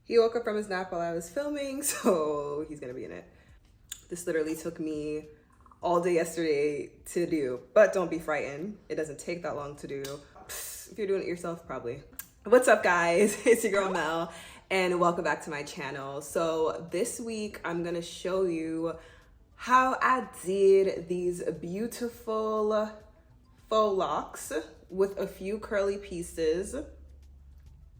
He woke up from his nap while I was filming, so he's gonna be in it. This literally took me all day yesterday to do, but don't be frightened. It doesn't take that long to do. If you're doing it yourself, probably. What's up, guys? It's your girl Mel, and welcome back to my channel. So this week, I'm gonna show you how I did these beautiful faux locks with a few curly pieces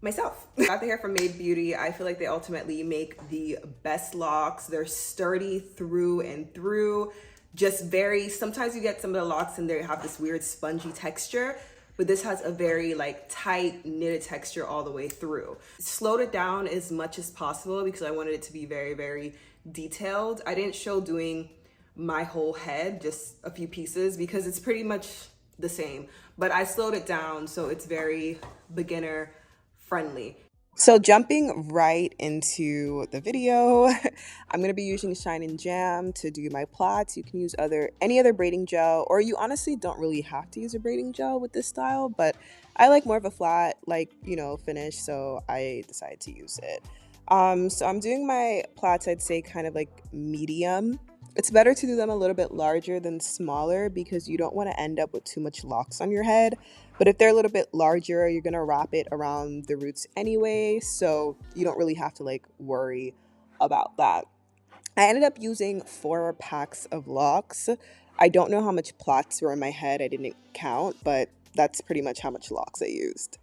myself. I got the hair from Made Beauty. I feel like they ultimately make the best locks. They're sturdy through and through. Just very, sometimes you get some of the locks and they have this weird spongy texture, but this has a very like tight knitted texture all the way through. Slowed it down as much as possible because I wanted it to be very, very detailed. I didn't show doing my whole head, just a few pieces, because it's pretty much the same, but I slowed it down so it's very beginner friendly. So jumping right into the video, I'm going to be using Shine and Jam to do my plaits. You can use any other braiding gel, or you honestly don't really have to use a braiding gel with this style, but I like more of a flat, finish, so I decided to use it. So I'm doing my plaits, I'd say kind of like medium. It's better to do them a little bit larger than smaller because you don't want to end up with too much locks on your head. But if they're a little bit larger, you're going to wrap it around the roots anyway, so you don't really have to like worry about that. I ended up using 4 packs of locks. I don't know how much plaits were in my head. I didn't count, but that's pretty much how much locks I used.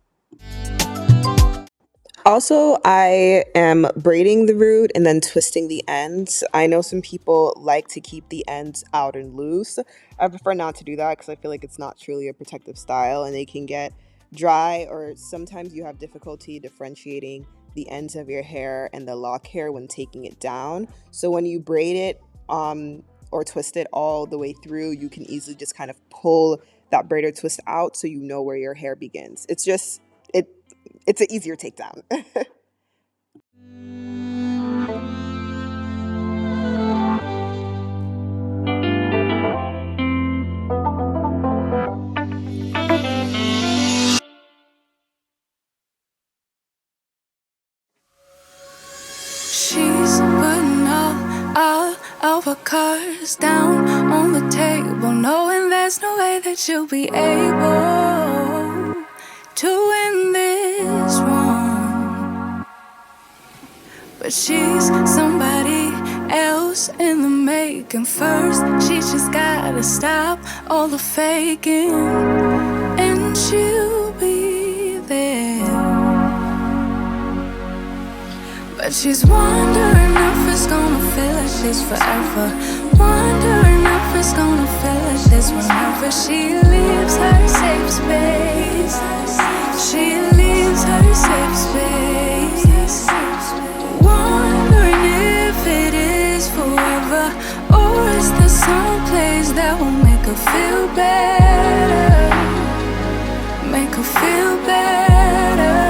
Also, I am braiding the root and then twisting the ends. I know some people like to keep the ends out and loose. I prefer not to do that because I feel like it's not truly a protective style and they can get dry, or sometimes you have difficulty differentiating the ends of your hair and the lock hair when taking it down. So when you braid it or twist it all the way through, you can easily just kind of pull that braid or twist out so you know where your hair begins. It's an easier takedown. She's putting all of her cards down on the table, knowing there's no way that she'll be able to win this one. But she's somebody else in the making. First, she just gotta stop all the faking, and she'll be there. But she's wondering if it's gonna feel like she's forever. Wondering if it's gonna feel like this whenever she leaves her safe space. She leaves her safe space. Wondering if it is forever, or is there some place that will make her feel better? Make her feel better.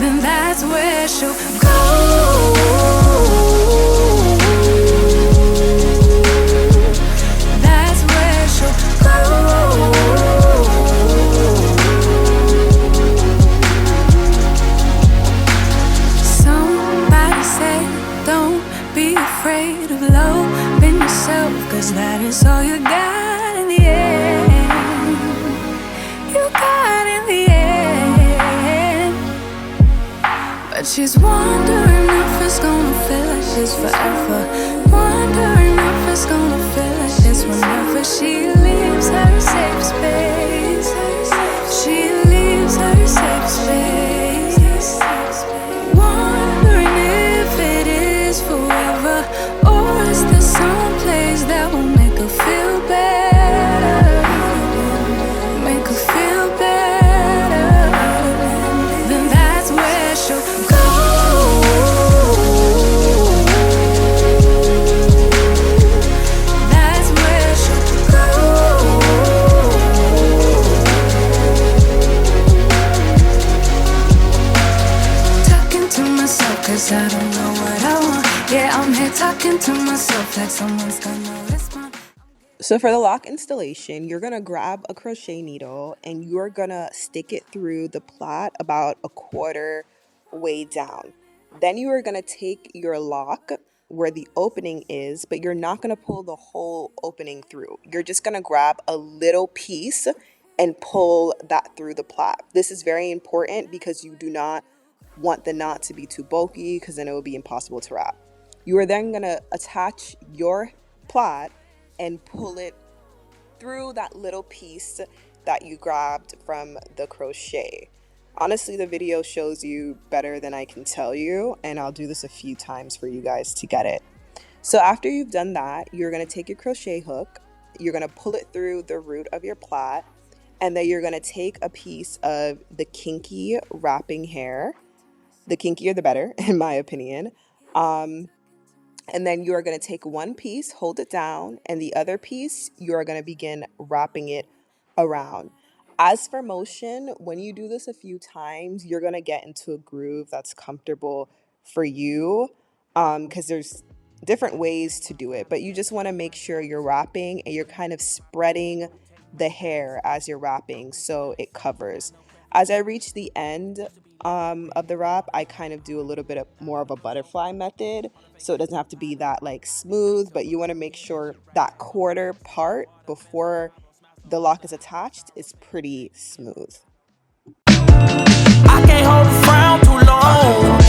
Then that's where she'll go. That's where she'll go. Somebody said, don't be afraid of loving yourself, 'cause that is all you got in the end. You got in the end. But she's wondering if it's gonna feel like she's forever. Wondering if it's gonna feel like this whenever she leaves her safe space. She leaves her safe space. Wondering if it is forever, or is there some place that will make her feel better? Make her feel better. Then that's where she'll go. That's where she'll go. Talking to myself 'cause I don't know what I want. Yeah, I'm here talking to myself like someone's gonna respond. So for the lock installation, you're going to grab a crochet needle and you're going to stick it through the plait about a quarter way down. Then you are going to take your lock where the opening is, but you're not going to pull the whole opening through. You're just going to grab a little piece and pull that through the plait. This is very important because you do not want the knot to be too bulky, because then it will be impossible to wrap. You are then going to attach your plait and pull it through that little piece that you grabbed from the crochet. Honestly, the video shows you better than I can tell you, and I'll do this a few times for you guys to get it. So after you've done that, you're going to take your crochet hook, you're going to pull it through the root of your plait, and then you're going to take a piece of the kinky wrapping hair. The kinkier the better, in my opinion. And then you are going to take one piece, hold it down, and the other piece, you are going to begin wrapping it around. As for motion, when you do this a few times, you're going to get into a groove that's comfortable for you, because there's different ways to do it, but you just want to make sure you're wrapping and you're kind of spreading the hair as you're wrapping so it covers. As I reach the end of the wrap, I kind of do a little bit more of a butterfly method, so it doesn't have to be that like smooth, but you want to make sure that quarter part before the lock is attached is pretty smooth. I can't hold a frown too long.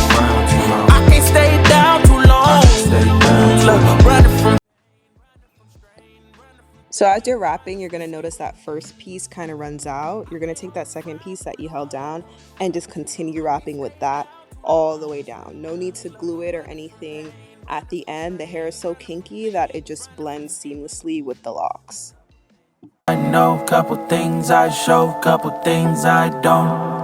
I can't stay down too long. Look, running from. So as you're wrapping, you're going to notice that first piece kind of runs out. You're going to take that second piece that you held down and just continue wrapping with that all the way down. No need to glue it or anything. At the end, the hair is so kinky that it just blends seamlessly with the locks. I know couple things I show, couple things I don't.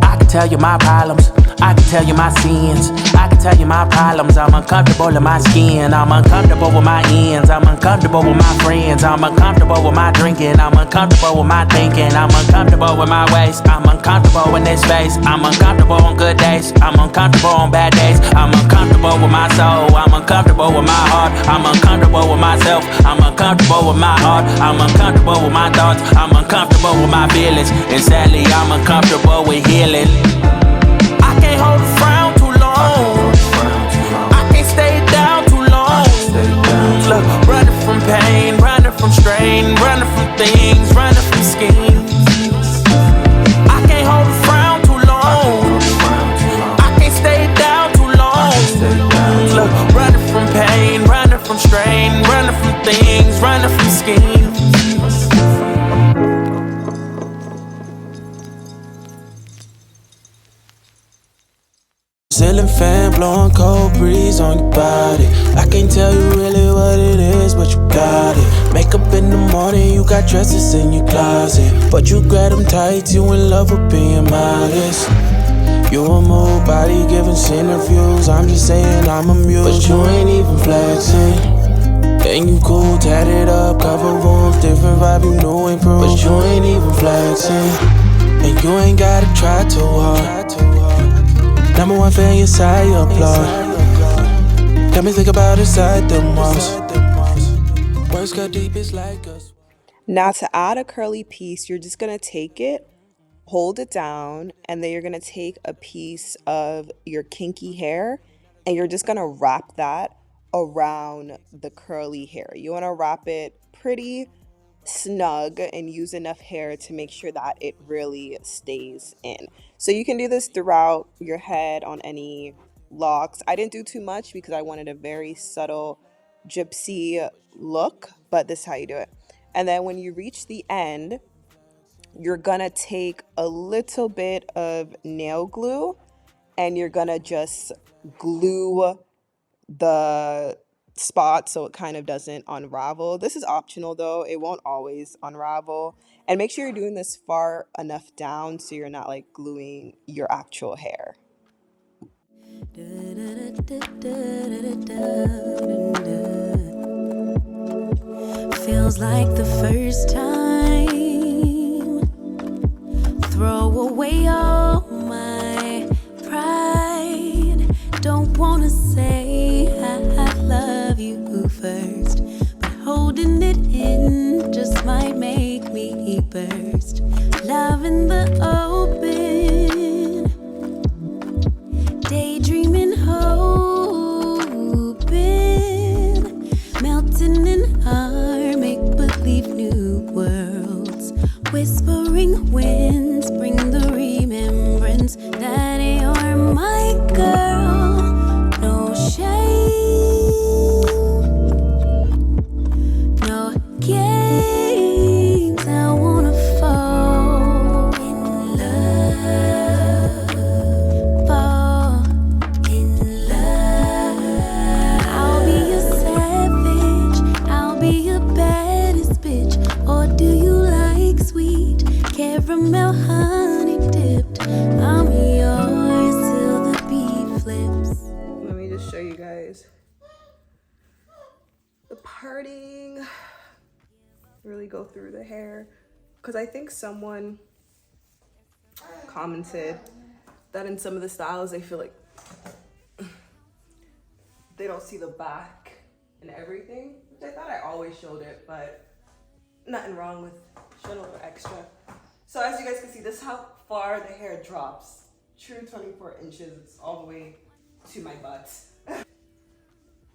I can tell you my problems, I can tell you my sins, I can tell you my problems. I'm uncomfortable in my skin, I'm uncomfortable with my ends, I'm uncomfortable with my friends, I'm uncomfortable with my drinking, I'm uncomfortable with my thinking, I'm uncomfortable with my waist, I'm uncomfortable in this space, I'm uncomfortable on good days, I'm uncomfortable on bad days, I'm uncomfortable with my soul, I'm uncomfortable with my heart, I'm uncomfortable with myself, I'm uncomfortable with my heart, I'm uncomfortable with my thoughts, I'm uncomfortable with my feelings, and sadly I'm uncomfortable with healing. I can't hold a frown too long, I can't stay down too long. Look, running from pain, running from strain, running from things, running from schemes. I can't hold a frown too long, I can't stay down too long. Look, running from pain, running from strain, running from things, running from schemes. Ceiling fan blowing cold breeze on your body. I can't tell you really what it is, but you got it. Makeup in the morning, you got dresses in your closet, but you grab them tight, you in love with being modest. You a move body giving interviews, I'm just saying I'm amused, but you ain't even flexing. And you cool, tatted up, cover wounds, different vibe, you know improved, but you ain't even flexing. And you ain't gotta try too hard. Number one fan, your side, you applaud. Got me think about inside the walls. Words got deep, it's like us. Now to add a curly piece, you're just going to take it, hold it down, and then you're going to take a piece of your kinky hair and you're just going to wrap that around the curly hair. You want to wrap it pretty snug and use enough hair to make sure that it really stays in. So you can do this throughout your head on any locks. I didn't do too much because I wanted a very subtle gypsy look, but this is how you do it. And then when you reach the end, you're gonna take a little bit of nail glue and you're gonna just glue the spot so it kind of doesn't unravel. This is optional though, it won't always unravel. And make sure you're doing this far enough down so you're not like gluing your actual hair. Feels like the first time. Throw away all my pride. Don't wanna say I love you first, but holding it in just might make me burst. Love in the open, parting, really go through the hair, because I think someone commented that in some of the styles they feel like they don't see the back and everything, which I thought I always showed it, but nothing wrong with showing a little extra. So as you guys can see, this is how far the hair drops. True 24 inches, it's all the way to my butt.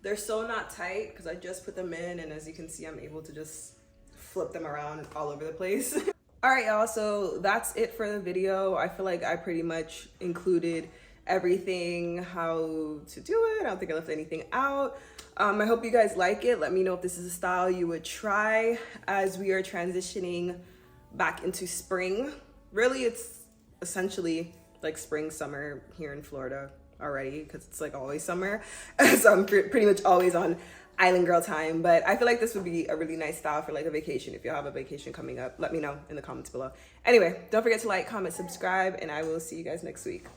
They're so not tight because I just put them in, and as you can see, I'm able to just flip them around all over the place. All right, y'all, so that's it for the video. I feel like I pretty much included everything, how to do it. I don't think I left anything out. I hope you guys like it. Let me know if this is a style you would try as we are transitioning back into spring. Really, it's essentially like spring, summer here in Florida already, because it's like always summer. So I'm pretty much always on island girl time, but I feel like this would be a really nice style for like a vacation. If you have a vacation coming up, let me know in the comments below. Anyway, don't forget to like, comment, subscribe, and I will see you guys next week.